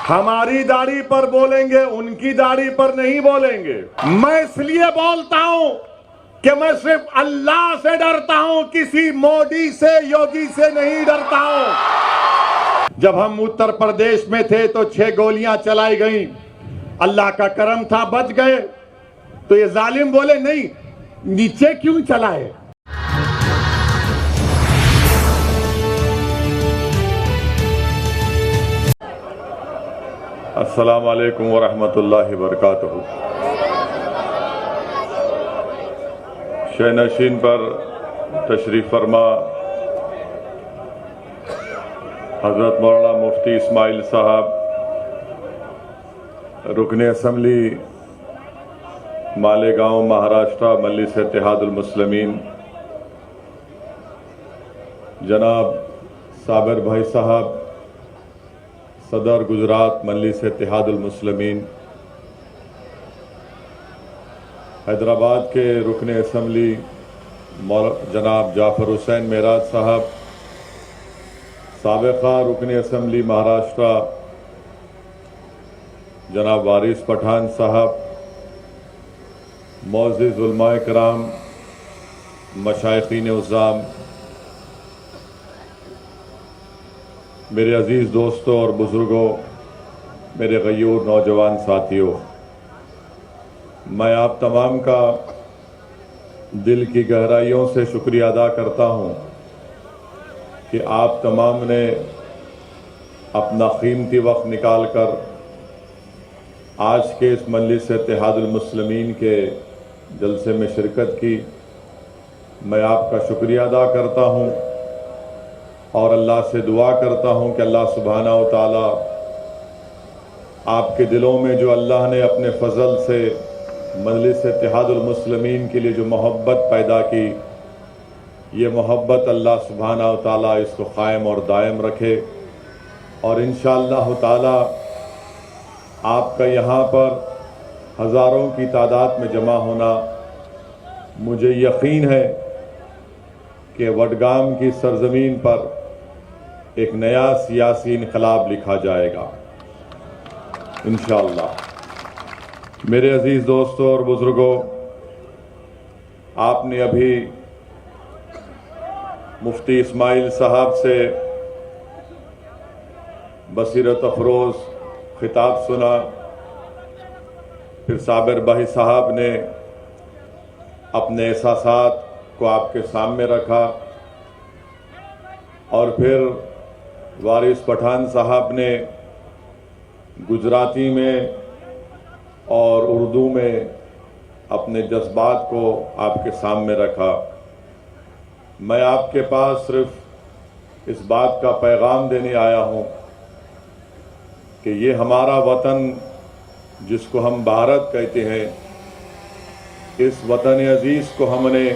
हमारी दाढ़ी पर बोलेंगे, उनकी दाढ़ी पर नहीं बोलेंगे। मैं इसलिए बोलता हूं कि मैं सिर्फ अल्लाह से डरता हूं, किसी मोदी से, योगी से नहीं डरता हूं। जब हम उत्तर प्रदेश में थे तो 6 गोलियां चलाई गई, अल्लाह का करम था, बच गए। तो ये जालिम बोले नहीं, नीचे क्यों चलाए? अस्सलाम वालेकुम वरहमतुल्लाहि वबरकातुहू। शहनशीन पर तशरीफ फरमा हजरत मौलाना मुफ्ती इस्माइल साहब, रुकने असम्बली मालेगांव महाराष्ट्र मजलिस इत्तेहादुल मुस्लिमीन, जनाब साबिर भाई साहब सदर गुजरात मजलिस इत्तेहादुल मुस्लिमीन, हैदराबाद के रुकने असम्बली जनाब जाफर हुसैन मेराज साहब, साबिक़ा रुकने असम्बली महाराष्ट्र जनाब वारिस पठान साहब, मोअज़्ज़िज़ उलमाए किराम, मशाइख़ीन उज़्ज़ाम, मेरे अजीज़ दोस्तों और बुज़ुर्गों, मेरे गयूर नौजवान साथियों, मैं आप तमाम का दिल की गहराइयों से शुक्रिया अदा करता हूँ कि आप तमाम ने अपना कीमती वक्त निकाल कर आज के इस मजलिस इत्तेहादुल मुस्लिमीन के जलसे में शिरकत की। मैं आपका शुक्रिया अदा करता हूँ और अल्लाह से दुआ करता हूँ कि अल्लाह सुब्हाना व तआला आपके दिलों में जो अल्लाह ने अपने फजल से मजलिस इत्तेहादुल मुस्लिमीन के लिए जो मोहब्बत पैदा की, ये मोहब्बत अल्लाह सुब्हाना व तआला इसको कायम और दायम रखे। और इंशाअल्लाह ताला आपका यहाँ पर हज़ारों की तादाद में जमा होना, मुझे यकीन है कि वडगाम की सरजमीन पर एक नया सियासी इनकलाब लिखा जाएगा इंशाअल्लाह। मेरे अजीज़ दोस्तों और बुज़ुर्गों, आपने अभी मुफ्ती इस्माइल साहब से बसीरत अफरोज़ खिताब सुना, फिर साबिर भाई साहब ने अपने एहसासात को आपके सामने रखा और फिर वारिस पठान साहब ने गुजराती में और उर्दू में अपने जज्बात को आपके सामने रखा। मैं आपके पास सिर्फ इस बात का पैगाम देने आया हूँ कि ये हमारा वतन जिसको हम भारत कहते हैं, इस वतन अजीज़ को हमने,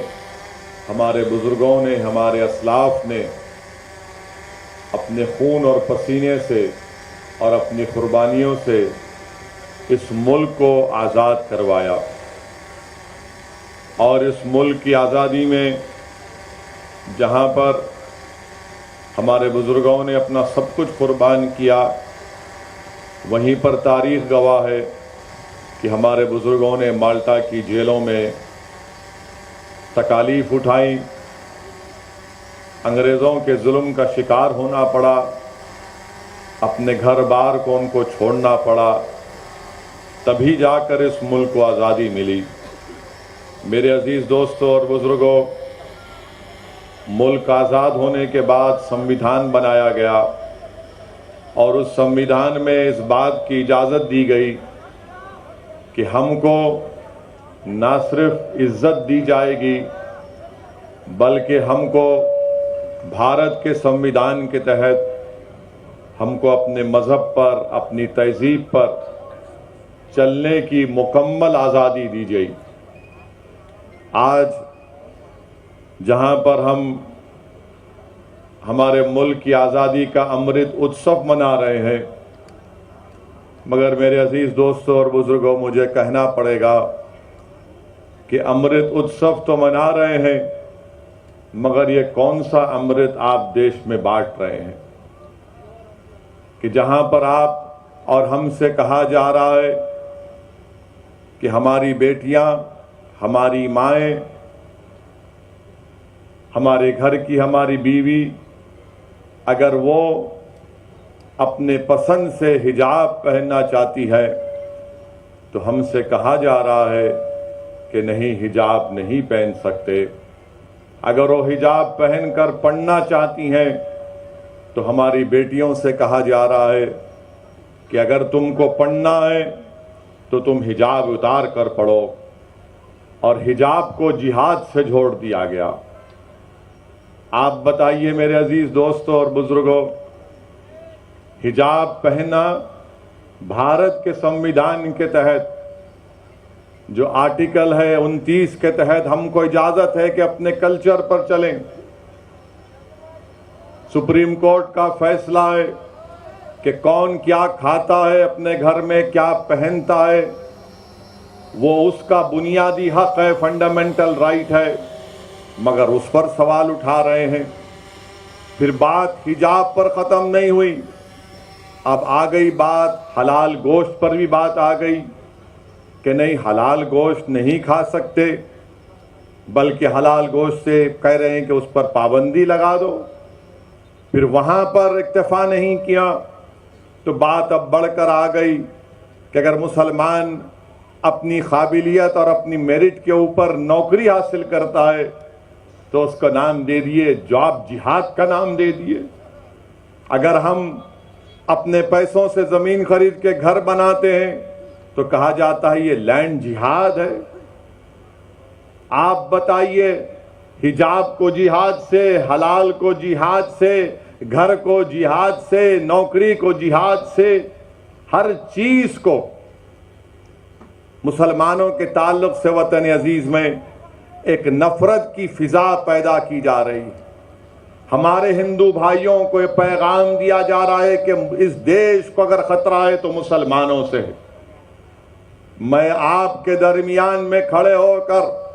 हमारे बुज़ुर्गों ने, हमारे असलाफ ने अपने खून और पसीने से और अपनी कुर्बानियों से इस मुल्क को आज़ाद करवाया। और इस मुल्क की आज़ादी में जहाँ पर हमारे बुज़ुर्गों ने अपना सब कुछ कुर्बान किया, वहीं पर तारीख़ गवाह है कि हमारे बुज़ुर्गों ने माल्टा की जेलों में तकालीफ़ उठाई, अंग्रेज़ों के जुल्म का शिकार होना पड़ा, अपने घर बार को उनको छोड़ना पड़ा, तभी जाकर इस मुल्क को आज़ादी मिली। मेरे अजीज़ दोस्तों और बुज़ुर्गों, मुल्क आज़ाद होने के बाद संविधान बनाया गया और उस संविधान में इस बात की इजाज़त दी गई कि हमको ना सिर्फ इज़्ज़त दी जाएगी बल्कि हमको भारत के संविधान के तहत हमको अपने मज़हब पर, अपनी तहज़ीब पर चलने की मुकम्मल आज़ादी दी गई। आज जहाँ पर हम हमारे मुल्क की आज़ादी का अमृत उत्सव मना रहे हैं, मगर मेरे अजीज़ दोस्तों और बुज़ुर्गों, मुझे कहना पड़ेगा कि अमृत उत्सव तो मना रहे हैं, मगर ये कौन सा अमृत आप देश में बांट रहे हैं कि जहां पर आप और हमसे कहा जा रहा है कि हमारी बेटियां, हमारी माएँ, हमारे घर की हमारी बीवी, अगर वो अपने पसंद से हिजाब पहनना चाहती है तो हमसे कहा जा रहा है कि नहीं, हिजाब नहीं पहन सकते। अगर वो हिजाब पहनकर पढ़ना चाहती हैं तो हमारी बेटियों से कहा जा रहा है कि अगर तुमको पढ़ना है तो तुम हिजाब उतार कर पढ़ो। और हिजाब को जिहाद से जोड़ दिया गया। आप बताइए मेरे अजीज दोस्तों और बुजुर्गों, हिजाब पहनना भारत के संविधान के तहत जो आर्टिकल है 29 के तहत हमको इजाजत है कि अपने कल्चर पर चलें। सुप्रीम कोर्ट का फैसला है कि कौन क्या खाता है, अपने घर में क्या पहनता है, वो उसका बुनियादी हक है, फंडामेंटल राइट है, मगर उस पर सवाल उठा रहे हैं। फिर बात हिजाब पर ख़त्म नहीं हुई, अब आ गई बात हलाल गोश्त पर भी बात आ गई कि नहीं, हलाल गोश्त नहीं खा सकते, बल्कि हलाल गोश्त से कह रहे हैं कि उस पर पाबंदी लगा दो। फिर वहाँ पर इक्तफा नहीं किया तो बात अब बढ़कर आ गई कि अगर मुसलमान अपनी काबिलियत और अपनी मेरिट के ऊपर नौकरी हासिल करता है तो उसका नाम दे दिए जॉब जिहाद का नाम दे दिए। अगर हम अपने पैसों से ज़मीन खरीद के घर बनाते हैं तो कहा जाता है ये लैंड जिहाद है। आप बताइए, हिजाब को जिहाद से, हलाल को जिहाद से, घर को जिहाद से, नौकरी को जिहाद से, हर चीज को मुसलमानों के ताल्लुक से वतन अजीज में एक नफरत की फिजा पैदा की जा रही है। हमारे हिंदू भाइयों को ये पैगाम दिया जा रहा है कि इस देश को अगर खतरा है तो मुसलमानों से है। मैं आपके दरमियान में खड़े होकर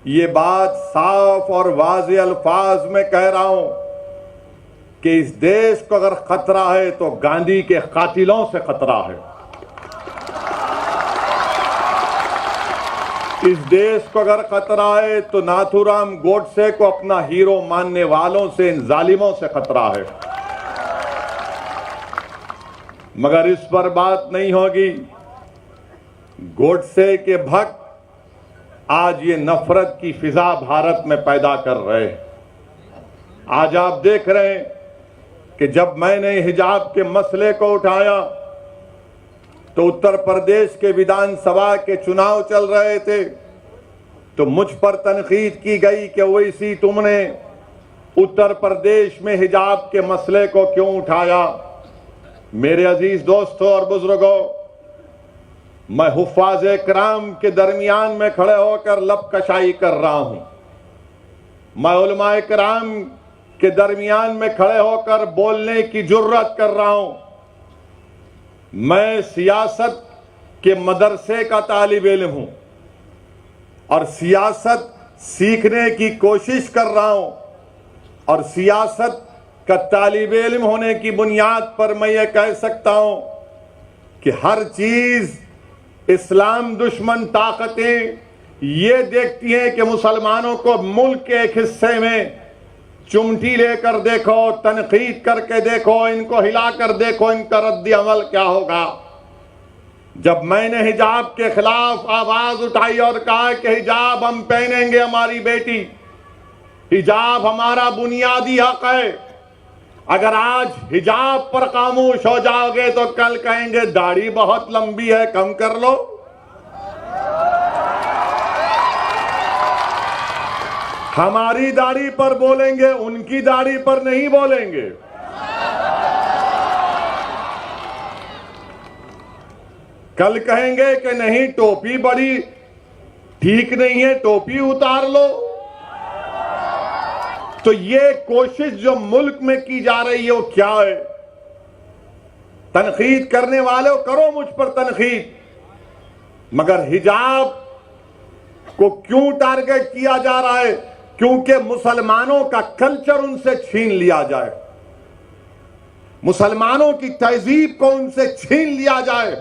ये बात साफ और वाज़ेह अल्फाज में कह रहा हूं कि इस देश को अगर खतरा है तो गांधी के कातिलों से खतरा है। इस देश को अगर खतरा है तो नाथूराम गोडसे को अपना हीरो मानने वालों से, इन जालिमों से खतरा है। मगर इस पर बात नहीं होगी। गोडसे के भक्त आज ये नफरत की फिजा भारत में पैदा कर रहे हैं। आज आप देख रहे हैं कि जब मैंने हिजाब के मसले को उठाया तो उत्तर प्रदेश के विधानसभा के चुनाव चल रहे थे तो मुझ पर तनकीद की गई कि वैसी तुमने उत्तर प्रदेश में हिजाब के मसले को क्यों उठाया। मेरे अजीज दोस्तों और बुजुर्गों, मैं हुफ़ाज़े किराम के दरमियान में खड़े होकर लब कशाई कर रहा हूं। मैं उलमाए किराम के दरमियान में खड़े होकर बोलने की जुर्रत कर रहा हूं। मैं सियासत के मदरसे का तालिब इल्म हूं और सियासत सीखने की कोशिश कर रहा हूं और सियासत का तालिब इल्म होने की बुनियाद पर मैं ये कह सकता हूं कि हर चीज इस्लाम दुश्मन ताकतें ये देखती हैं कि मुसलमानों को मुल्क के एक हिस्से में चुमटी लेकर देखो, तनकीद करके देखो, इनको हिलाकर देखो, इनका रद्द अमल क्या होगा। जब मैंने हिजाब के खिलाफ आवाज उठाई और कहा कि हिजाब हम पहनेंगे, हमारी बेटी, हिजाब हमारा बुनियादी हक है, अगर आज हिजाब पर खामोश हो जाओगे तो कल कहेंगे दाढ़ी बहुत लंबी है, कम कर लो। हमारी दाढ़ी पर बोलेंगे, उनकी दाढ़ी पर नहीं बोलेंगे। कल कहेंगे कि नहीं, टोपी बड़ी ठीक नहीं है, टोपी उतार लो। तो ये कोशिश जो मुल्क में की जा रही है वो क्या है? तनकीद करने वाले करो मुझ पर तनकीद, मगर हिजाब को क्यों टारगेट किया जा रहा है? क्योंकि मुसलमानों का कल्चर उनसे छीन लिया जाए। मुसलमानों की तहजीब को उनसे छीन लिया जाए।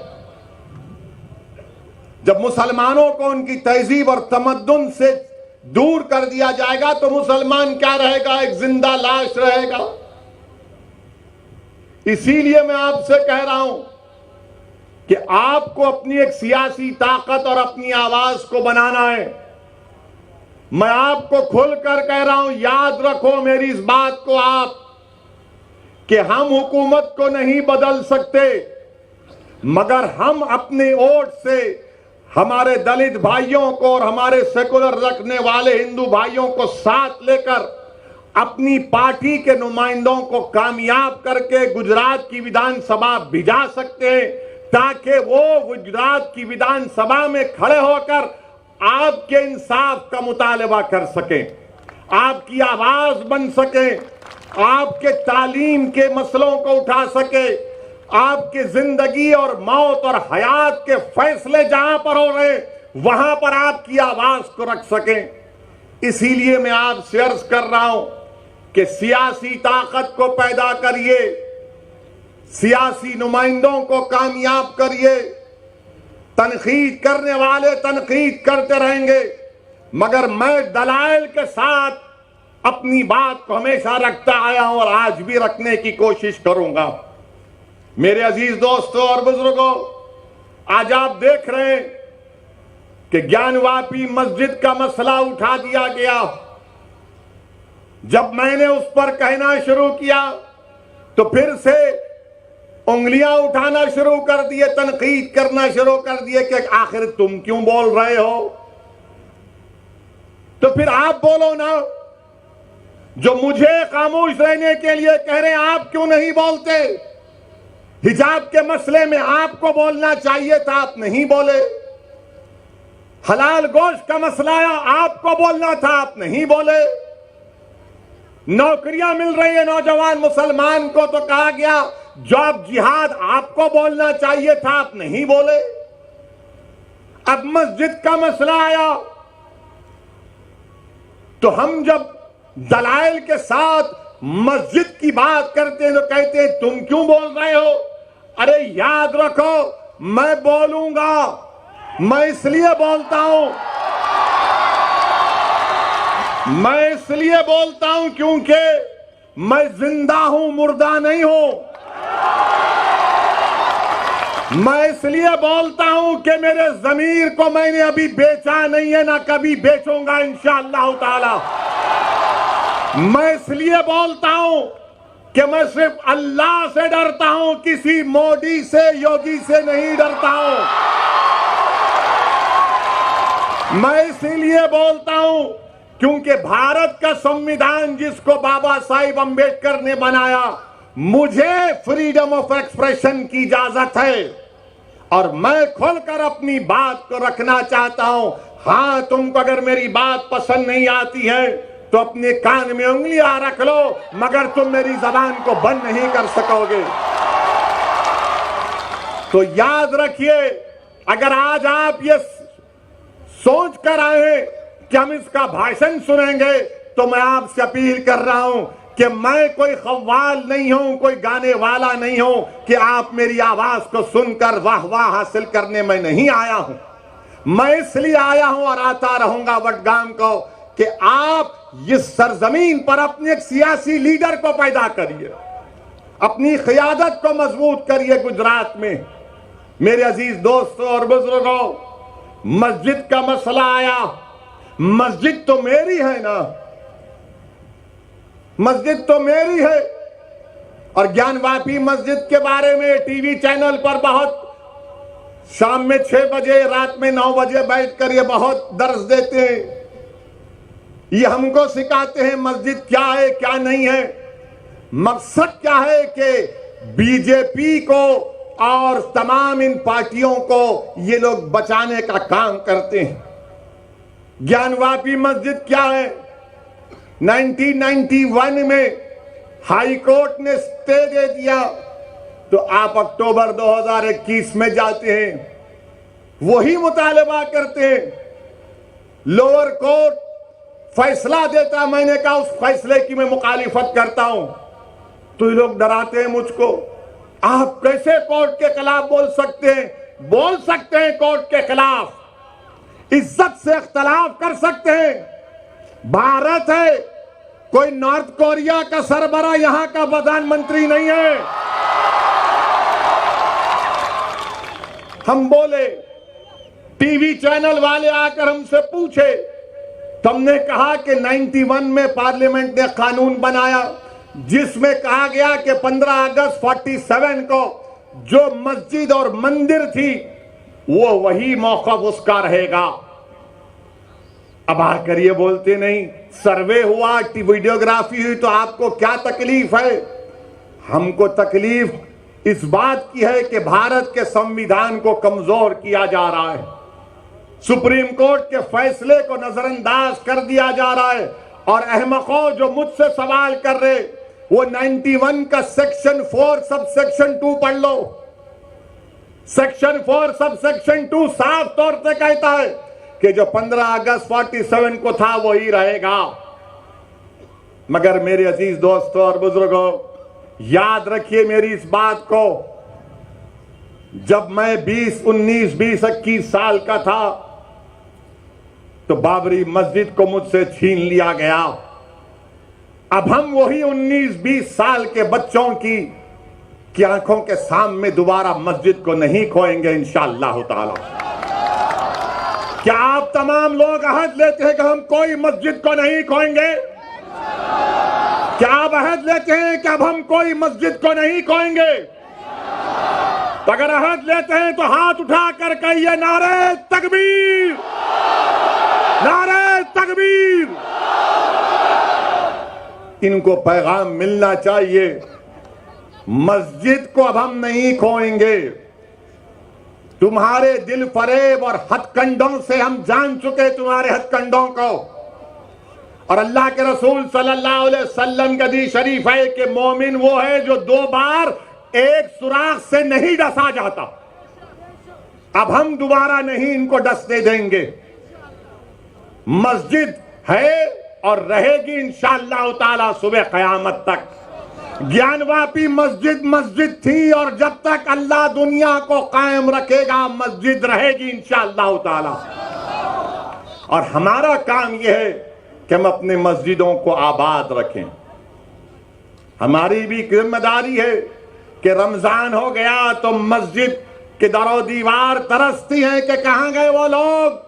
जब मुसलमानों को उनकी तहजीब और तमद्दुन से दूर कर दिया जाएगा तो मुसलमान क्या रहेगा? एक जिंदा लाश रहेगा। इसीलिए मैं आपसे कह रहा हूं कि आपको अपनी एक सियासी ताकत और अपनी आवाज को बनाना है। मैं आपको खुलकर कह रहा हूं, याद रखो मेरी इस बात को आप, कि हम हुकूमत को नहीं बदल सकते, मगर हम अपने वोट से हमारे दलित भाइयों को और हमारे सेकुलर रखने वाले हिंदू भाइयों को साथ लेकर अपनी पार्टी के नुमाइंदों को कामयाब करके गुजरात की विधानसभा भिजा सकते हैं, ताकि वो गुजरात की विधानसभा में खड़े होकर आपके इंसाफ का मुतालबा कर सके, आपकी आवाज बन सके, आपके तालीम के मसलों को उठा सके, आपके जिंदगी और मौत और हयात के फैसले जहां पर हो रहे वहां पर आपकी आवाज को रख सकें। इसीलिए मैं आपसे अर्ज कर रहा हूं कि सियासी ताकत को पैदा करिए, सियासी नुमाइंदों को कामयाब करिए। तनकीद करने वाले तनकीद करते रहेंगे, मगर मैं दलाइल के साथ अपनी बात को हमेशा रखता आया हूं और आज भी रखने की कोशिश करूंगा। मेरे अजीज दोस्तों और बुजुर्गों, आज आप देख रहे हैं कि ज्ञानवापी मस्जिद का मसला उठा दिया गया। जब मैंने उस पर कहना शुरू किया तो फिर से उंगलियां उठाना शुरू कर दिए, तनकीद करना शुरू कर दिए कि आखिर तुम क्यों बोल रहे हो? तो फिर आप बोलो ना। जो मुझे खामोश रहने के लिए कह रहे हैं, आप क्यों नहीं बोलते? हिजाब के मसले में आपको बोलना चाहिए था, आप नहीं बोले। हलाल गोश्त का मसला आया, आपको बोलना था, आप नहीं बोले। नौकरियां मिल रही है नौजवान मुसलमान को तो कहा गया जॉब जिहाद, आपको बोलना चाहिए था, आप नहीं बोले। अब मस्जिद का मसला आया तो हम जब दलाइल के साथ मस्जिद की बात करते हैं तो कहते हैं तुम क्यों बोल रहे हो? अरे याद रखो, मैं बोलूंगा। मैं इसलिए बोलता हूं, मैं इसलिए बोलता हूं क्योंकि मैं जिंदा हूं, मुर्दा नहीं हूं। मैं इसलिए बोलता हूं कि मेरे जमीर को मैंने अभी बेचा नहीं है, ना कभी बेचूंगा इंशाअल्लाह ताला। मैं इसलिए बोलता हूं कि मैं सिर्फ अल्लाह से डरता हूं, किसी मोदी से, योगी से नहीं डरता हूं। मैं इसीलिए बोलता हूं क्योंकि भारत का संविधान जिसको बाबा साहिब अंबेडकर ने बनाया, मुझे फ्रीडम ऑफ एक्सप्रेशन की इजाजत है और मैं खुलकर अपनी बात को रखना चाहता हूं। हां, तुमको अगर मेरी बात पसंद नहीं आती है तो अपने कान में उंगलियां रख लो, मगर तुम मेरी जबान को बंद नहीं कर सकोगे। तो याद रखिए, अगर आज आप ये सोच कर आए कि हम इसका भाषण सुनेंगे तो मैं आपसे अपील कर रहा हूं कि मैं कोई खव्वाल नहीं हूं, कोई गाने वाला नहीं हूं कि आप मेरी आवाज को सुनकर वाह वाह हासिल करने में नहीं आया हूं। मैं इसलिए आया हूं और आता रहूंगा वडगाम को कि आप इस सरजमीन पर अपने एक सियासी लीडर को पैदा करिए, अपनी क़यादत को मजबूत करिए गुजरात में। मेरे अजीज दोस्तों और बुजुर्गों, मस्जिद का मसला आया। मस्जिद तो मेरी है ना, मस्जिद तो मेरी है। और ज्ञानवापी मस्जिद के बारे में टीवी चैनल पर बहुत शाम में 6 बजे, रात में 9 बजे बैठकर ये बहुत दर्स देते हैं। ये हमको सिखाते हैं मस्जिद क्या है क्या नहीं है। मकसद क्या है कि बीजेपी को और तमाम इन पार्टियों को ये लोग बचाने का काम करते हैं। ज्ञानवापी मस्जिद क्या है? 1991 में हाई कोर्ट ने स्टे दे दिया, तो आप अक्टूबर 2021 में जाते हैं, वही मुतालबा करते हैं। लोअर कोर्ट फैसला देता, मैंने कहा उस फैसले की मैं मुखालिफत करता हूं। तो ये लोग डराते हैं मुझको। आप कैसे कोर्ट के खिलाफ बोल सकते हैं? बोल सकते हैं कोर्ट के खिलाफ, इज्जत से इख्तलाफ कर सकते हैं। भारत है, कोई नॉर्थ कोरिया का सरबरा यहां का प्रधानमंत्री नहीं है। हम बोले, टीवी चैनल वाले आकर हमसे पूछे, तुमने कहा कि 91 में पार्लियामेंट ने कानून बनाया जिसमें कहा गया कि 15 अगस्त 47 को जो मस्जिद और मंदिर थी वो वही मौक़िफ़ उसका रहेगा। अब आकर ये बोलते नहीं, सर्वे हुआ, वीडियोग्राफी हुई, तो आपको क्या तकलीफ है? हमको तकलीफ इस बात की है कि भारत के संविधान को कमजोर किया जा रहा है, सुप्रीम कोर्ट के फैसले को नजरअंदाज कर दिया जा रहा है। और अहमकों जो मुझसे सवाल कर रहे, वो 91 का सेक्शन 4 सब सेक्शन 2 पढ़ लो। सेक्शन 4 सब सेक्शन 2 साफ तौर से कहता है कि जो 15 अगस्त 47 को था वही रहेगा। मगर मेरे अजीज दोस्तों और बुजुर्गों, याद रखिए मेरी इस बात को, जब मैं 19, 20, 21 साल का था तो बाबरी मस्जिद को मुझसे छीन लिया गया। अब हम वही 19, 20 साल के बच्चों की आंखों के सामने दोबारा मस्जिद को नहीं खोएंगे इंशाअल्लाह ताला। क्या आप तमाम लोग अहद लेते हैं कि हम कोई मस्जिद को नहीं खोएंगे? क्या आप अहद लेते हैं कि अब हम कोई मस्जिद को नहीं खोएंगे? तो अगर अहद लेते हैं तो हाथ उठाकर कहिए नारे तकबीर, नारे तकबीर। इनको पैगाम मिलना चाहिए, मस्जिद को अब हम नहीं खोएंगे। तुम्हारे दिल फरेब और हथकंडों से हम जान चुके तुम्हारे हथकंडों को। और अल्लाह के रसूल सल्लल्लाहु अलैहि वसल्लम का हदीस शरीफ है कि मोमिन वो है जो 2 बार एक सुराख से नहीं डसा जाता। अब हम दोबारा नहीं इनको डसने देंगे। मस्जिद है और रहेगी इंशाअल्लाह ताला सुबह क़यामत तक। ज्ञानवापी मस्जिद थी और जब तक अल्लाह दुनिया को कायम रखेगा मस्जिद रहेगी इंशाअल्लाह ताला। और हमारा काम यह है कि हम अपने मस्जिदों को आबाद रखें। हमारी भी जिम्मेदारी है कि रमजान हो गया तो मस्जिद के दरो दीवार तरसती हैं कि कहां गए वो लोग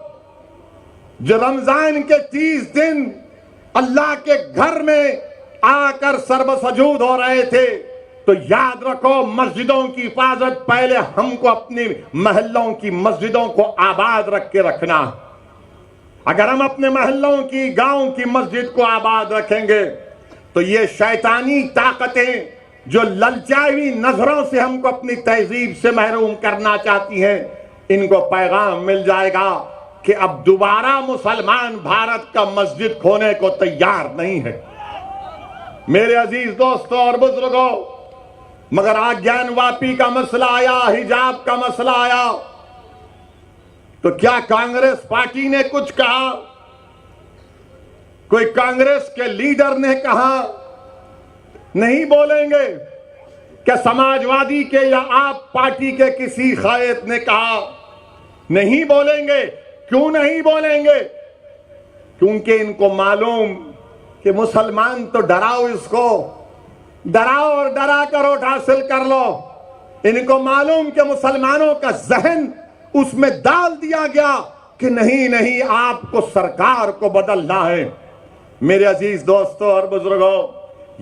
जो रमजान के 30 दिन अल्लाह के घर में आकर सर्वसजूद हो रहे थे। तो याद रखो, मस्जिदों की हिफाजत पहले हमको अपने महल्लों की मस्जिदों को आबाद रख के रखना। अगर हम अपने महल्लों की, गांव की मस्जिद को आबाद रखेंगे तो ये शैतानी ताकतें जो ललचाई हुई नजरों से हमको अपनी तहजीब से महरूम करना चाहती हैं, इनको पैगाम मिल जाएगा कि अब दोबारा मुसलमान भारत का मस्जिद खोने को तैयार नहीं है। मेरे अजीज दोस्तों और बुजुर्गों, मगर आज्ञानवापी का मसला आया, हिजाब का मसला आया, तो क्या कांग्रेस पार्टी ने कुछ कहा? कोई कांग्रेस के लीडर ने कहा? नहीं बोलेंगे। क्या समाजवादी के या आप पार्टी के किसी कायद ने कहा? नहीं बोलेंगे। क्यों नहीं बोलेंगे? क्योंकि इनको मालूम कि मुसलमान तो डराओ, इसको डराओ और डरा कर वोट हासिल कर लो। इनको मालूम कि मुसलमानों का जहन उसमें डाल दिया गया कि नहीं नहीं, आपको सरकार को बदलना है। मेरे अजीज दोस्तों और बुजुर्गों,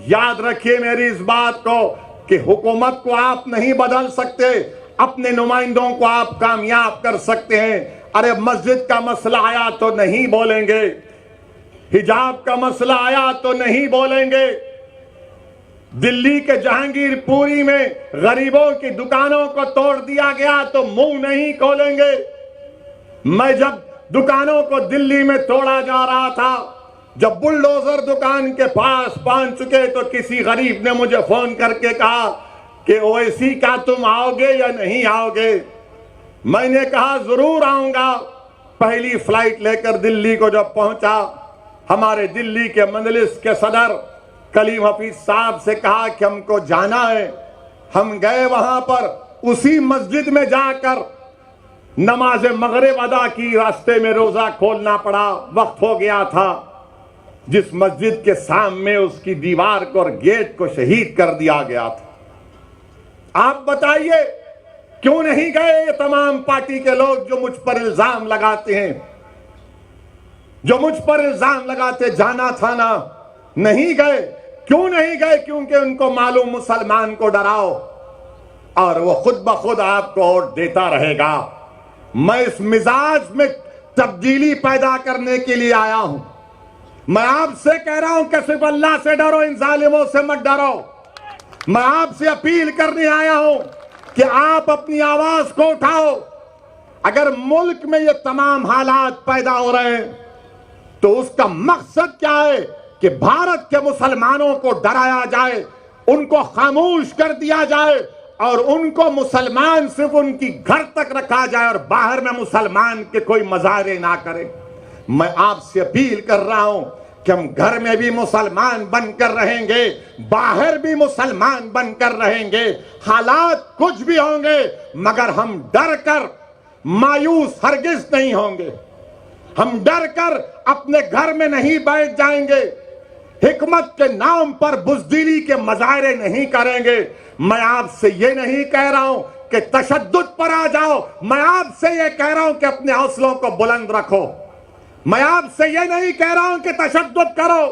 याद रखिए मेरी इस बात को कि हुकूमत को आप नहीं बदल सकते, अपने नुमाइंदों को आप कामयाब कर सकते हैं। अरे मस्जिद का मसला आया तो नहीं बोलेंगे, हिजाब का मसला आया तो नहीं बोलेंगे, दिल्ली के जहांगीरपुरी में गरीबों की दुकानों को तोड़ दिया गया तो मुंह नहीं खोलेंगे। मैं जब दुकानों को दिल्ली में तोड़ा जा रहा था, जब बुलडोजर दुकान के पास पहुंच चुके तो किसी गरीब ने मुझे फोन करके कहा कि ओवैसी का तुम आओगे या नहीं आओगे? मैंने कहा जरूर आऊंगा। पहली फ्लाइट लेकर दिल्ली को जब पहुंचा, हमारे दिल्ली के मजलिस के सदर कलीम हफीज साहब से कहा कि हमको जाना है। हम गए वहां पर, उसी मस्जिद में जाकर नमाज मगरिब अदा की। रास्ते में रोजा खोलना पड़ा, वक्त हो गया था। जिस मस्जिद के सामने उसकी दीवार को और गेट को शहीद कर दिया गया था। आप बताइए क्यों नहीं गए ये तमाम पार्टी के लोग जो मुझ पर इल्जाम लगाते हैं, जो मुझ पर इल्जाम लगाते? जाना था ना, नहीं गए। क्यों नहीं गए? क्योंकि उनको मालूम मुसलमान को डराओ और वो खुद ब खुद आपको वोट देता रहेगा। मैं इस मिजाज में तब्दीली पैदा करने के लिए आया हूं। मैं आपसे कह रहा हूं कि सिर्फ अल्लाह से डरो, इन जालिमों से मत डरो। मैं आपसे अपील करने आया हूं कि आप अपनी आवाज को उठाओ। अगर मुल्क में ये तमाम हालात पैदा हो रहे हैं तो उसका मकसद क्या है कि भारत के मुसलमानों को डराया जाए, उनको खामोश कर दिया जाए और उनको मुसलमान सिर्फ उनकी घर तक रखा जाए और बाहर में मुसलमान के कोई मजारे ना करे। मैं आपसे अपील कर रहा हूं कि हम घर में भी मुसलमान बनकर रहेंगे, बाहर भी मुसलमान बनकर रहेंगे। हालात कुछ भी होंगे मगर हम डर कर मायूस हरगिज नहीं होंगे। हम डर कर अपने घर में नहीं बैठ जाएंगे। हिकमत के नाम पर बुज़दिली के मजारे नहीं करेंगे। मैं आपसे ये नहीं कह रहा हूं कि तशद्दुद पर आ जाओ। मैं आपसे ये कह रहा हूं कि अपने हौसलों को बुलंद रखो। मैं आपसे ये नहीं कह रहा हूं कि तशद्दुद करो।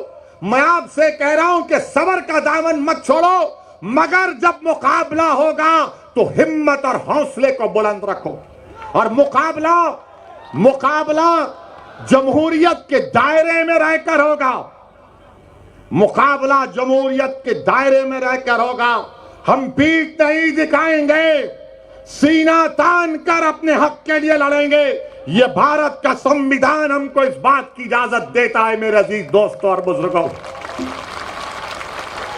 मैं आपसे कह रहा हूं कि सब्र का दामन मत छोड़ो, मगर जब मुकाबला होगा तो हिम्मत और हौसले को बुलंद रखो। और मुकाबला जमहूरियत के दायरे में रहकर होगा। मुकाबला जमहूरियत के दायरे में रहकर होगा। हम पीठ नहीं दिखाएंगे, सीना तान कर अपने हक के लिए लड़ेंगे। ये भारत का संविधान हमको इस बात की इजाजत देता है मेरे अजीज दोस्तों और बुजुर्गों।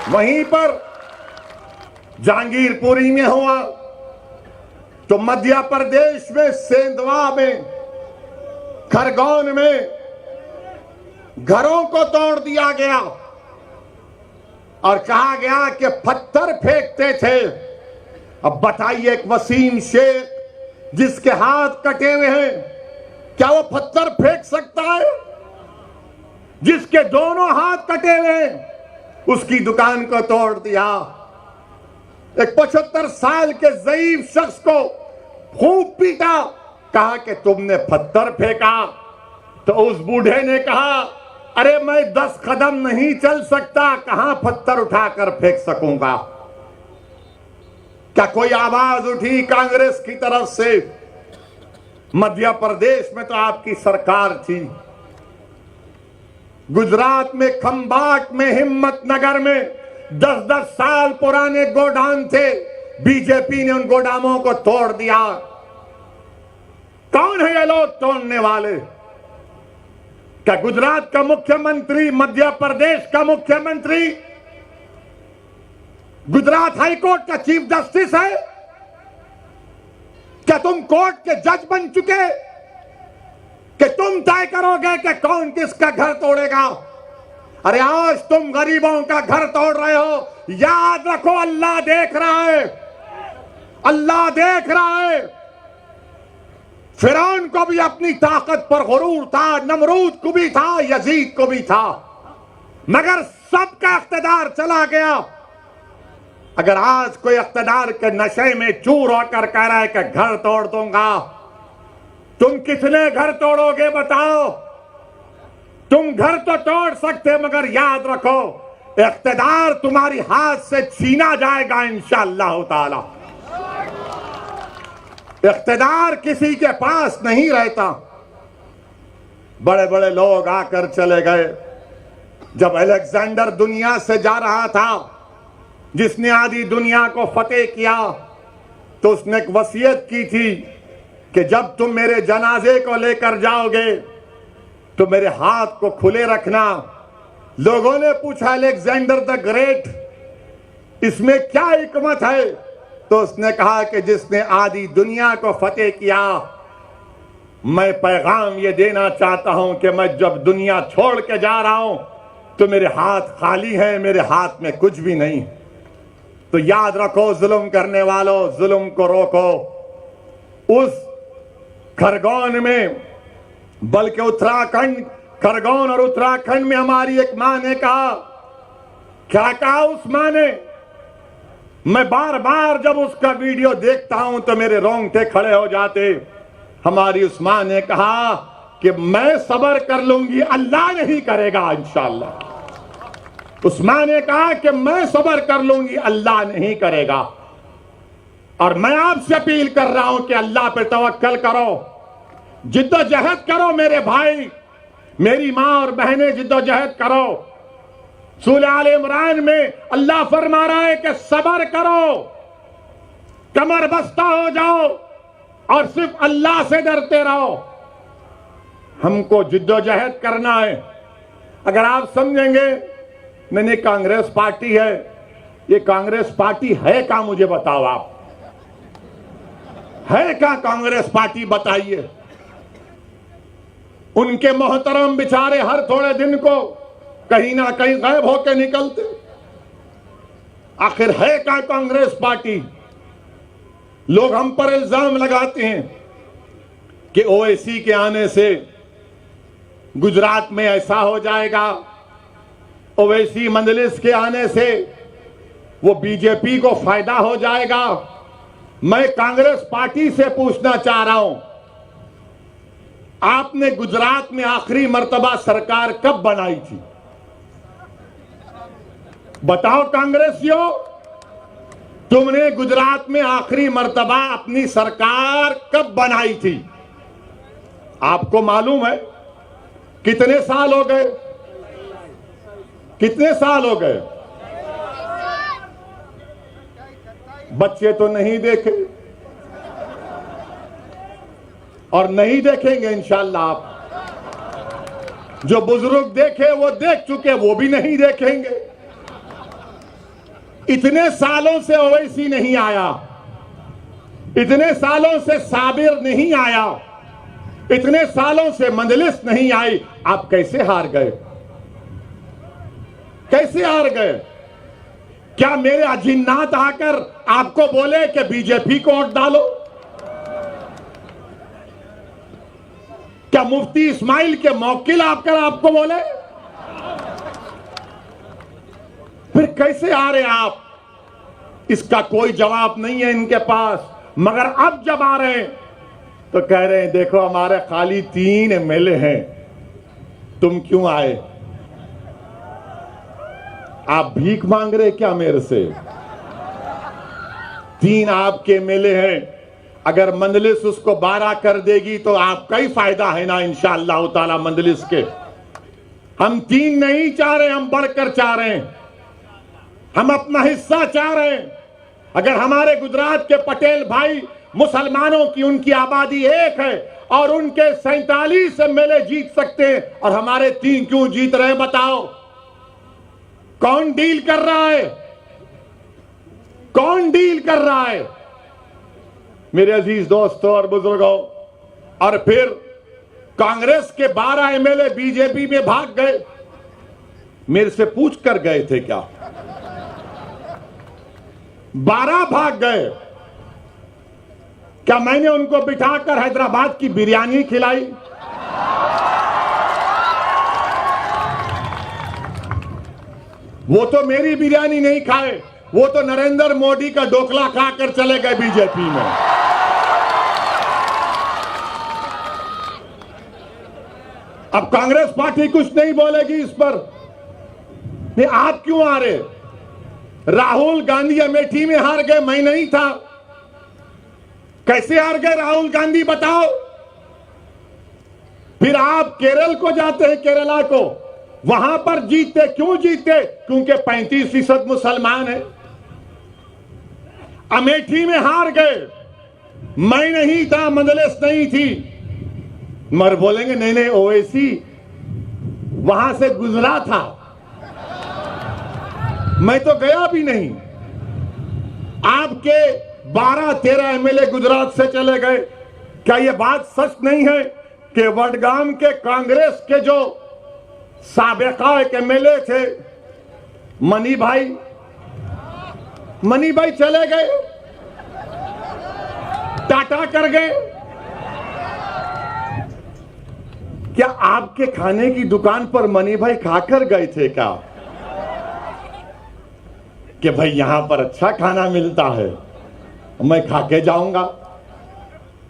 वहीं पर जहांगीरपुरी में हुआ तो मध्य प्रदेश में सेंधवा में, खरगोन में घरों को तोड़ दिया गया और कहा गया कि पत्थर फेंकते थे। अब बताइए, एक वसीम शेख जिसके हाथ कटे हुए हैं, क्या वो पत्थर फेंक सकता है? जिसके दोनों हाथ कटे हुए हैं उसकी दुकान को तोड़ दिया। एक 75 साल के ज़ईफ शख्स को खूब पीटा, कहा कि तुमने पत्थर फेंका। तो उस बूढ़े ने कहा, अरे मैं 10 कदम नहीं चल सकता, कहां पत्थर उठाकर फेंक सकूंगा। क्या कोई आवाज उठी कांग्रेस की तरफ से? मध्य प्रदेश में तो आपकी सरकार थी। गुजरात में खंबाट में, हिम्मतनगर में 10-10 साल पुराने गोडाउन थे, बीजेपी ने उन गोदामों को तोड़ दिया। कौन है ये लोग तोड़ने वाले? क्या गुजरात का मुख्यमंत्री, मध्य प्रदेश का मुख्यमंत्री, गुजरात हाईकोर्ट का चीफ जस्टिस है? क्या तुम कोर्ट के जज बन चुके कि तुम तय करोगे कि कौन किसका घर तोड़ेगा? अरे आज तुम गरीबों का घर तोड़ रहे हो, याद रखो अल्लाह देख रहा है, अल्लाह देख रहा है। फिरौन को भी अपनी ताकत पर गुरूर था, नमरूद को भी था, यजीद को भी था, मगर सबका इख्तिदार चला गया। अगर आज कोई इख्तिदार के नशे में चूर होकर कह रहा है कि घर तोड़ दूंगा, तुम कितने घर तोड़ोगे बताओ? तुम घर तो तोड़ सकते, मगर याद रखो इख्तिदार तुम्हारी हाथ से छीना जाएगा इंशाअल्लाह ताला। इख्तिदार किसी के पास नहीं रहता। बड़े बड़े लोग आकर चले गए। जब अलेक्जेंडर दुनिया से जा रहा था, जिसने आधी दुनिया को फतेह किया, तो उसने एक वसीयत की थी कि जब तुम मेरे जनाजे को लेकर जाओगे तो मेरे हाथ को खुले रखना। लोगों ने पूछा, अलेक्जेंडर द ग्रेट, इसमें क्या हिकमत है? तो उसने कहा कि जिसने आधी दुनिया को फतेह किया, मैं पैगाम ये देना चाहता हूं कि मैं जब दुनिया छोड़ के जा रहा हूं तो मेरे हाथ खाली हैं, मेरे हाथ में कुछ भी नहीं। तो याद रखो जुल्म करने वालों, जुल्म को रोको। उस खरगोन में, बल्कि उत्तराखंड, खरगोन और उत्तराखंड में हमारी एक मां ने कहा, क्या कहा उस मां ने? मैं बार बार जब उसका वीडियो देखता हूं तो मेरे रोंगटे खड़े हो जाते। हमारी उस मां ने कहा कि मैं सब्र कर लूंगी, अल्लाह नहीं करेगा इंशाअल्लाह। उस मां ने कहा कि मैं सब्र कर लूंगी, अल्लाह नहीं करेगा। और मैं आपसे अपील कर रहा हूं कि अल्लाह पे तवक्कल करो, जिद्दोजहद करो मेरे भाई, मेरी मां और बहनें, जिद्दोजहद करो। सूरह आल इमरान में अल्लाह फरमा रहा है कि सब्र करो, कमर बस्ता हो जाओ और सिर्फ अल्लाह से डरते रहो। हमको जिद्दोजहद करना है। अगर आप समझेंगे नहीं कांग्रेस पार्टी है, ये कांग्रेस पार्टी है क्या? मुझे बताओ, आप है क्या कांग्रेस पार्टी? बताइए। उनके मोहतरम बेचारे हर थोड़े दिन को कहीं ना कहीं गायब होकर निकलते। आखिर है क्या कांग्रेस पार्टी? लोग हम पर इल्जाम लगाते हैं कि ओवैसी के आने से गुजरात में ऐसा हो जाएगा, ओवैसी मंजलिस के आने से वो बीजेपी को फायदा हो जाएगा। मैं कांग्रेस पार्टी से पूछना चाह रहा हूं, आपने गुजरात में आखिरी मर्तबा सरकार कब बनाई थी? बताओ कांग्रेसियों, तुमने गुजरात में आखिरी मर्तबा अपनी सरकार कब बनाई थी? आपको मालूम है? कितने साल हो गए? कितने साल हो गए? बच्चे तो नहीं देखे और नहीं देखेंगे इंशाअल्लाह। आप जो बुजुर्ग देखे वो देख चुके, वो भी नहीं देखेंगे। इतने सालों से ओवैसी नहीं आया, इतने सालों से साबिर नहीं आया, इतने सालों से मंजलिस नहीं आई। आप कैसे हार गए? कैसे हार गए? क्या मेरे अजिन्नात आकर आपको बोले कि बीजेपी को वोट डालो? क्या मुफ्ती इस्माइल के मौकिल आकर आपको बोले? फिर कैसे आ रहे आप? इसका कोई जवाब नहीं है इनके पास। मगर अब जब आ रहे हैं तो कह रहे हैं देखो हमारे खाली 3 एमएलए हैं, तुम क्यों आए? आप भीख मांग रहे क्या मेरे से? 3 आपके एमएलए हैं, अगर मंजलिस उसको 12 कर देगी तो आपका ही फायदा है ना इंशाअल्लाह ताला मंजलिस के। हम 3 नहीं चाह रहे, हम बढ़कर चाह रहे हैं, हम अपना हिस्सा चाह रहे हैं। अगर हमारे गुजरात के पटेल भाई मुसलमानों की उनकी आबादी 1 है और उनके 47 एमएलए जीत सकते हैं और हमारे 3 क्यों जीत रहे हैं? बताओ कौन डील कर रहा है? कौन डील कर रहा है? मेरे अजीज दोस्तों और बुजुर्गों, और फिर कांग्रेस के 12 एमएलए बीजेपी में भाग गए। मेरे से पूछ कर गए थे क्या? 12 भाग गए। क्या मैंने उनको बिठाकर हैदराबाद की बिरयानी खिलाई? वो तो मेरी बिरयानी नहीं खाए, वो तो नरेंद्र मोदी का ढोकला खाकर चले गए बीजेपी में। अब कांग्रेस पार्टी कुछ नहीं बोलेगी इस पर। नहीं, आप क्यों आ रहे? राहुल गांधी अमेठी में हार गए, मैं नहीं था। कैसे हार गए राहुल गांधी बताओ? फिर आप केरल को जाते हैं, केरला को, वहां पर जीतते। क्यों जीतते? क्योंकि 35% मुसलमान है। अमेठी में हार गए, मैं नहीं था, मंजलिस नहीं थी। मगर बोलेंगे नहीं नहीं ओवैसी वहां से गुजरा था, मैं तो गया भी नहीं। आपके 12-13 एमएलए गुजरात से चले गए। क्या यह बात सच नहीं है कि वडगाम के कांग्रेस के जो साबिका एक एमएलए थे मनी भाई चले गए, टाटा कर गए। क्या आपके खाने की दुकान पर मनी भाई खाकर गए थे क्या कि भाई यहां पर अच्छा खाना मिलता है, मैं खा के जाऊंगा?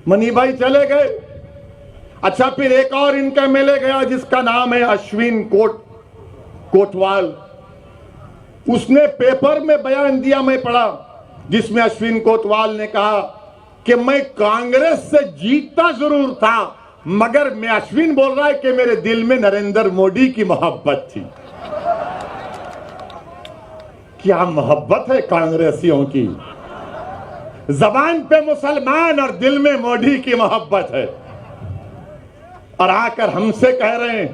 मनी भाई चले गए। अच्छा, फिर एक और इनका एमएलए गया जिसका नाम है अश्विन कोटवाल। उसने पेपर में बयान दिया, मैं पढ़ा, जिसमें अश्विन कोतवाल ने कहा कि मैं कांग्रेस से जीतता जरूर था, मगर मैं, अश्विन बोल रहा है कि मेरे दिल में नरेंद्र मोदी की मोहब्बत थी। क्या मोहब्बत है कांग्रेसियों की, जबान पे मुसलमान और दिल में मोदी की मोहब्बत है, और आकर हमसे कह रहे हैं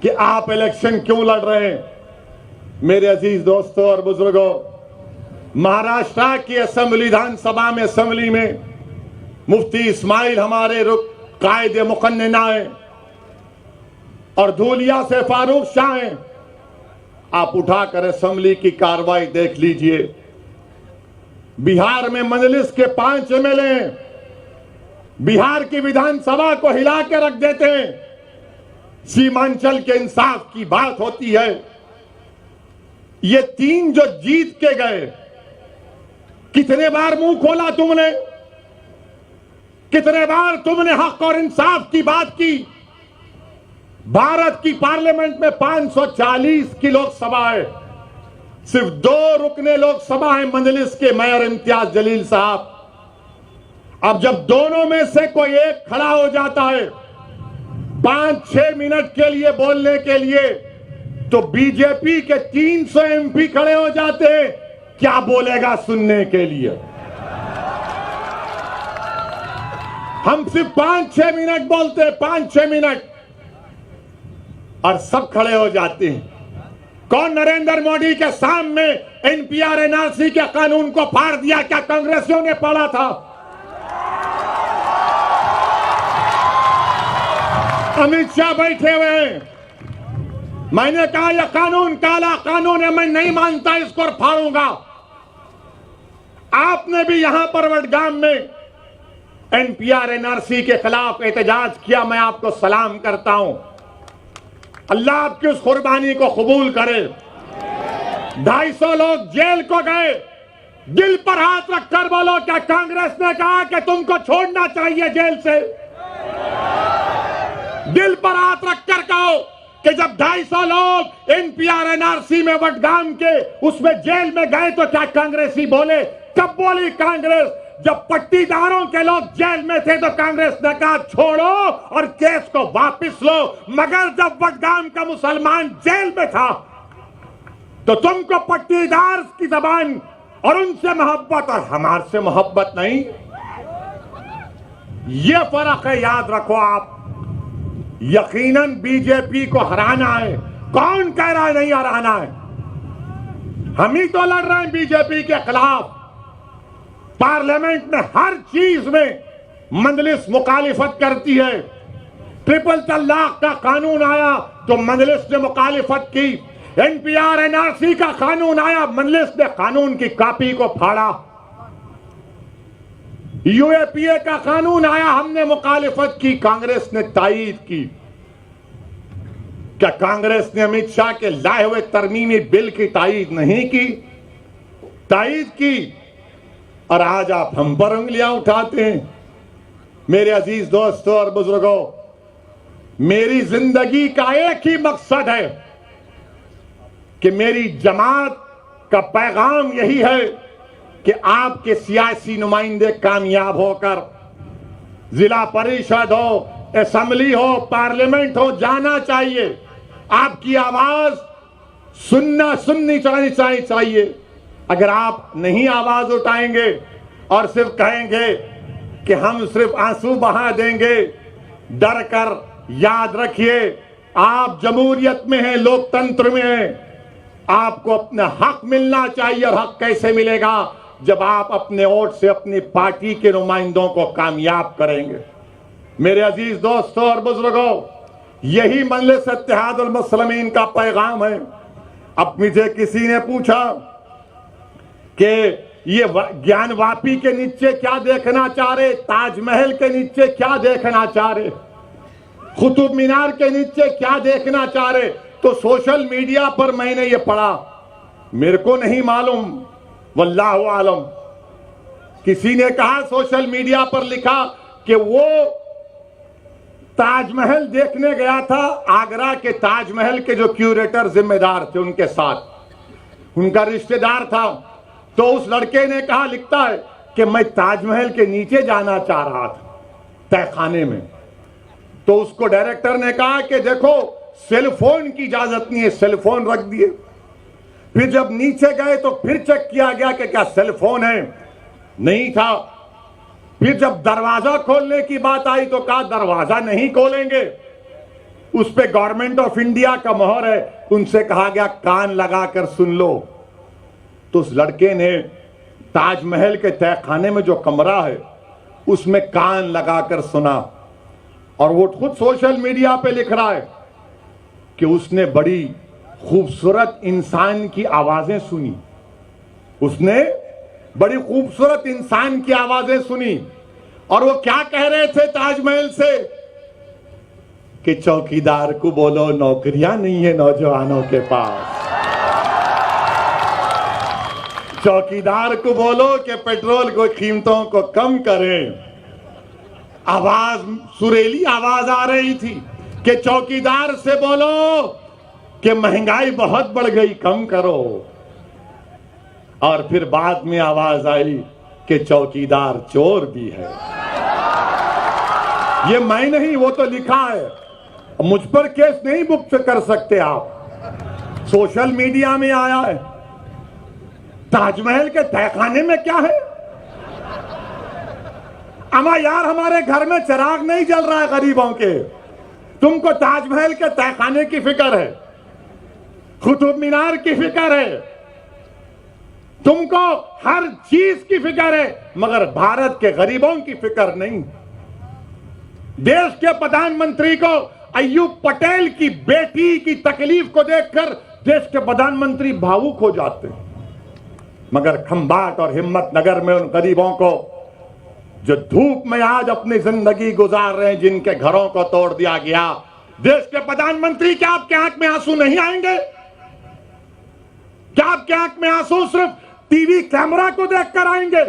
कि आप इलेक्शन क्यों लड़ रहे हैं। मेरे अजीज दोस्तों और बुजुर्गों, महाराष्ट्र की विधानसभा में असेंबली में मुफ्ती इस्माइल हमारे कायदे मुकन्नना है, और धूलिया से फारूक शाह हैं। आप उठाकर असेंबली की कार्रवाई देख लीजिए। बिहार में मजलिस के 5 एमएलए हैं, बिहार की विधानसभा को हिला के रख देते हैं। सीमांचल के इंसाफ की बात होती है। ये 3 जो जीत के गए, कितने बार मुंह खोला तुमने, कितने बार तुमने हक और इंसाफ की बात की। भारत की पार्लियामेंट में 540 की लोकसभा है, सिर्फ 2 रुकने लोकसभा है मजलिस के मेयर इम्तियाज जलील साहब। अब जब दोनों में से कोई एक खड़ा हो जाता है 5-6 मिनट के लिए बोलने के लिए, तो बीजेपी के 300 एमपी खड़े हो जाते हैं, क्या बोलेगा सुनने के लिए। हम सिर्फ 5-6 मिनट बोलते हैं, 5-6 मिनट, और सब खड़े हो जाते हैं। कौन नरेंद्र मोदी के सामने एनपीआर एनआरसी के कानून को फाड़ दिया, क्या कांग्रेसियों ने पढ़ा था? अमित शाह बैठे हुए हैं। मैंने कहा यह कानून काला कानून है, मैं नहीं मानता, इसको फाड़ूंगा। आपने भी यहां पर वडगाम में एनपीआर एनआरसी के खिलाफ एहतजाज किया, मैं आपको सलाम करता हूं। अल्लाह आपकी उस कुर्बानी को कबूल करे। 250 लोग जेल को गए। दिल पर हाथ रखकर बोलो, क्या कांग्रेस ने कहा कि तुमको छोड़ना चाहिए जेल से? दिल पर हाथ रखकर कहो कि जब 250 लोग एनपीआर एनआरसी में वडगाम के उसमें जेल में गए तो क्या कांग्रेसी बोले? कब बोली कांग्रेस? जब पट्टीदारों के लोग जेल में थे तो कांग्रेस ने कहा छोड़ो और केस को वापस लो, मगर जब वडगाम का मुसलमान जेल में था तो तुमको पट्टीदार की जबान और उनसे मोहब्बत और हमारे से मोहब्बत नहीं। ये फर्क है, याद रखो आप। यकीनन बीजेपी को हराना है। कौन कह रहा है नहीं हराना है? हम ही तो लड़ रहे हैं बीजेपी के खिलाफ। पार्लियामेंट में हर चीज में मजलिस मुखालिफत करती है। ट्रिपल तलाक का कानून आया तो मजलिस ने मुखालिफत की। एनपीआर एनआरसी का कानून आया, मजलिस ने कानून की कॉपी को फाड़ा। यूएपीए का कानून आया, हमने मुखालिफत की, कांग्रेस ने तायीद की। क्या कांग्रेस ने अमित शाह के लाए हुए तरमीमी बिल की तायीद नहीं की? तायीद की। और आज आप हम पर उंगलियां उठाते हैं। मेरे अजीज दोस्तों और बुजुर्गों, मेरी जिंदगी का एक ही मकसद है कि मेरी जमात का पैगाम यही है कि आपके सियासी नुमाइंदे कामयाब होकर जिला परिषद हो, असेंबली हो, पार्लियामेंट हो, जाना चाहिए। आपकी आवाज सुननी चाहिए। अगर आप नहीं आवाज उठाएंगे और सिर्फ कहेंगे कि हम सिर्फ आंसू बहा देंगे, डर कर, याद रखिए आप जमहूरियत में हैं, लोकतंत्र में हैं। आपको अपना हक मिलना चाहिए। और हक कैसे मिलेगा? जब आप अपने वोट से अपनी पार्टी के नुमाइंदों को कामयाब करेंगे। मेरे अजीज दोस्तों और बुजुर्गों, यही मजलिस इत्तेहादुल मुस्लिमीन का पैगाम है। अब मुझे किसी ने पूछा कि ये ज्ञानवापी के नीचे क्या देखना चाह रहे, ताजमहल के नीचे क्या देखना चाह रहे, कुतुब मीनार के नीचे क्या देखना चाह रहे, तो सोशल मीडिया पर मैंने ये पढ़ा, मेरे को नहीं मालूम, वल्लाहु आलम। किसी ने कहा सोशल मीडिया पर लिखा कि वो ताजमहल देखने गया था, आगरा के ताजमहल के जो क्यूरेटर जिम्मेदार थे उनके साथ, उनका रिश्तेदार था। तो उस लड़के ने कहा, लिखता है कि मैं ताजमहल के नीचे जाना चाह रहा था तहखाने में। तो उसको डायरेक्टर ने कहा कि देखो सेल फोन की इजाजत नहीं है, सेल फोन रख दिए। फिर जब नीचे गए तो फिर चेक किया गया कि क्या सेल फोन है, नहीं था। फिर जब दरवाजा खोलने की बात आई तो कहा दरवाजा नहीं खोलेंगे, उस पे गवर्नमेंट ऑफ इंडिया का मोहर है। उनसे कहा गया कान लगाकर सुन लो। तो उस लड़के ने ताजमहल के तहखाने में जो कमरा है उसमें कान लगाकर सुना, और वो खुद सोशल मीडिया पे लिख रहा है कि उसने बड़ी खूबसूरत इंसान की आवाजें सुनी, उसने बड़ी खूबसूरत इंसान की आवाजें सुनी। और वो क्या कह रहे थे ताजमहल से कि चौकीदार को बोलो नौकरियां नहीं है नौजवानों के पास, चौकीदार को बोलो कि पेट्रोल को कीमतों को कम करें। आवाज सुरीली आवाज आ रही थी कि चौकीदार से बोलो कि महंगाई बहुत बढ़ गई, कम करो। और फिर बाद में आवाज आई कि चौकीदार चोर भी है। ये मैं नहीं, वो तो लिखा है, मुझ पर केस नहीं बुक कर सकते आप, सोशल मीडिया में आया है। ताजमहल के तहखाने में क्या है? अमा यार हमारे घर में चिराग नहीं जल रहा है गरीबों के, तुमको ताजमहल के तहखाने की फिक्र है, कुतुब मीनार की फिक्र है, तुमको हर चीज की फिक्र है, मगर भारत के गरीबों की फिक्र नहीं। देश के प्रधानमंत्री को अय्यूब पटेल की बेटी की तकलीफ को देखकर देश के प्रधानमंत्री भावुक हो जाते हैं, मगर खंबाट और हिम्मतनगर में उन गरीबों को जो धूप में आज अपनी जिंदगी गुजार रहे हैं, जिनके घरों को तोड़ दिया गया, देश के प्रधानमंत्री क्या आपके आंख में आंसू नहीं आएंगे? क्या आपके आंख में आंसू सिर्फ टीवी कैमरा को देखकर आएंगे?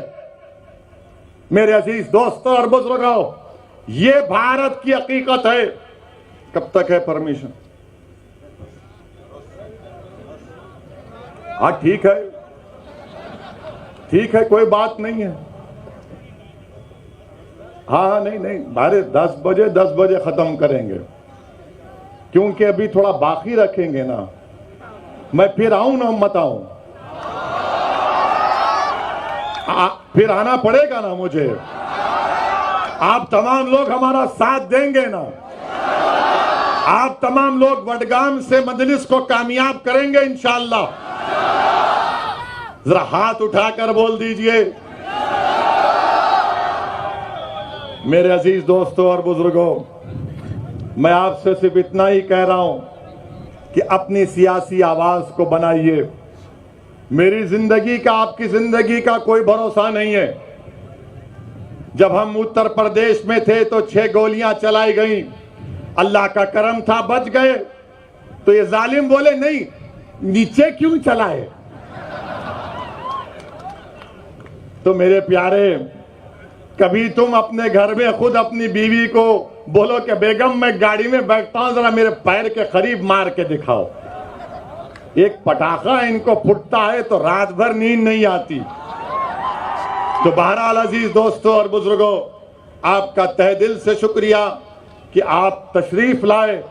मेरे अजीज दोस्तों और बुजुर्गों, ये भारत की हकीकत है। कब तक है परमिशन? हाँ ठीक है, कोई बात नहीं है। हाँ नहीं बारे 10 बजे खत्म करेंगे, क्योंकि अभी थोड़ा बाकी रखेंगे ना। मैं फिर आऊं ना, मत आऊं, फिर आना पड़ेगा ना मुझे। आप तमाम लोग हमारा साथ देंगे ना, आप तमाम लोग वडगाम से मजलिस को कामयाब करेंगे इंशाअल्लाह। जरा हाथ उठाकर बोल दीजिए। मेरे अजीज दोस्तों और बुजुर्गों, मैं आपसे सिर्फ इतना ही कह रहा हूं कि अपनी सियासी आवाज को बनाइए। मेरी जिंदगी का आपकी जिंदगी का कोई भरोसा नहीं है। जब हम उत्तर प्रदेश में थे तो 6 गोलियां चलाई गई, अल्लाह का करम था बच गए। तो ये जालिम बोले नहीं, नीचे क्यों चलाए? तो मेरे प्यारे, कभी तुम अपने घर में खुद अपनी बीवी को बोलो कि बेगम मैं गाड़ी में बैठता हूं, जरा मेरे पैर के करीब मार के दिखाओ। एक पटाखा इनको फुटता है तो रात भर नींद नहीं आती। तो बहरहाल अजीज दोस्तों और बुजुर्गों, आपका तहे दिल से शुक्रिया कि आप तशरीफ लाए।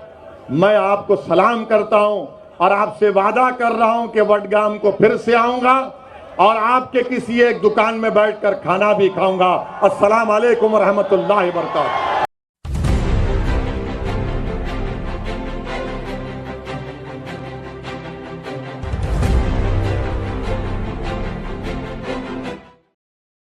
मैं आपको सलाम करता हूं और आपसे वादा कर रहा हूं कि वडगाम को फिर से आऊंगा और आपके किसी एक दुकान में बैठकर खाना भी खाऊंगा। अस्सलाम वालेकुम रहमतुल्लाहि व बरकातहू।